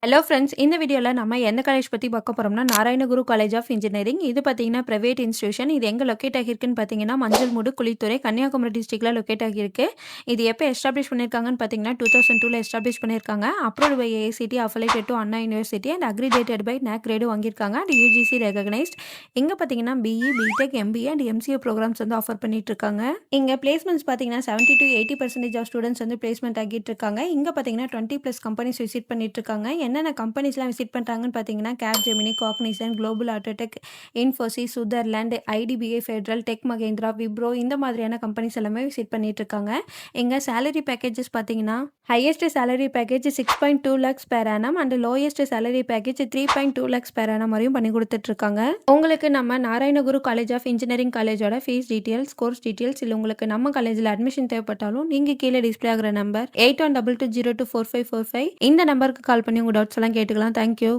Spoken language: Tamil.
Hello friends. இந்த வீடியோல நம்ம எந்த காலேஜ் பத்தி பார்க்க போறோம்னா, நாராயணகுரு காலேஜ் ஆஃப் இன்ஜினியரிங். இது பார்த்தீங்கன்னா பிரைவேட் இன்ஸ்டிடியூஷன். இது எங்க லொக்கேட் ஆகியிருக்குன்னு பார்த்தீங்கன்னா, மஞ்சள்மூடு, குழித்துறை, கன்னியாகுமரி டிஸ்ட்ரிக்ட்ல லொக்கேட் ஆகியிருக்கு. இது எப்போ எஸ்டாப்ளிஷ் பண்ணியிருக்காங்கன்னு பார்த்தீங்கன்னா, 2002ல எஸ்டாப்ளிஷ் பண்ணியிருக்காங்க. Approved by AICTE, affiliated to Anna university and accredited by NAC grade வாங்கியிருக்காங்க அண்ட் யுஜிசி ரெகக்னைஸ்ட். இங்க பார்த்தீங்கன்னா BE, BTech, MBA and MCA programmes வந்து ஆஃபர் பண்ணிட்டு இருக்காங்க. இங்க பிளேஸ்மெண்ட்ஸ் பார்த்தீங்கன்னா 70 to 80% ஆஃப் ஸ்டூடெண்ட்ஸ் வந்து பிளேஸ்மெண்ட் ஆகிட்டு இருக்காங்க. இங்க பார்த்தீங்கன்னா 20+ கம்பெனிஸ் விசிட் பண்ணிட்டு இருக்காங்க. என்னென்ன கம்பெனிஸ்லாம் விசிட் பண்ணுறாங்கன்னு பார்த்தீங்கன்னா, Capgemini, Cognizant, Global Autotech, Infosys, Sutherland, IDBI, Federal, Tech Mahindra, Wipro இந்த மாதிரியான கம்பெனிஸ் எல்லாமே விசிட் பண்ணிட்டு இருக்காங்க. எங்க சேலரி பேக்கேஜஸ் பார்த்தீங்கன்னா, highest salary package 6.2 lakhs per annum and lowest salary package 3.2 lakhs per annum வரையும் பண்ணி கொடுத்துட்டு இருக்காங்க. உங்களுக்கு நம்ம நாராயணகுரு காலேஜ் ஆஃப் இன்ஜினியரிங் காலேஜோட ஃபீஸ் டீட்டெயில்ஸ், கோர்ஸ் டீட்டெயில்ஸ் இல்லை உங்களுக்கு நம்ம காலேஜில் அட்மிஷன் தேவைப்பட்டாலும் நீங்கள் கீழே டிஸ்பிளே ஆகிற நம்பர் 8122024545 இந்த நம்பருக்கு கால் பண்ணி உங்கள் டவுட்ஸ் எல்லாம் கேட்டுக்கலாம். தேங்க்யூ.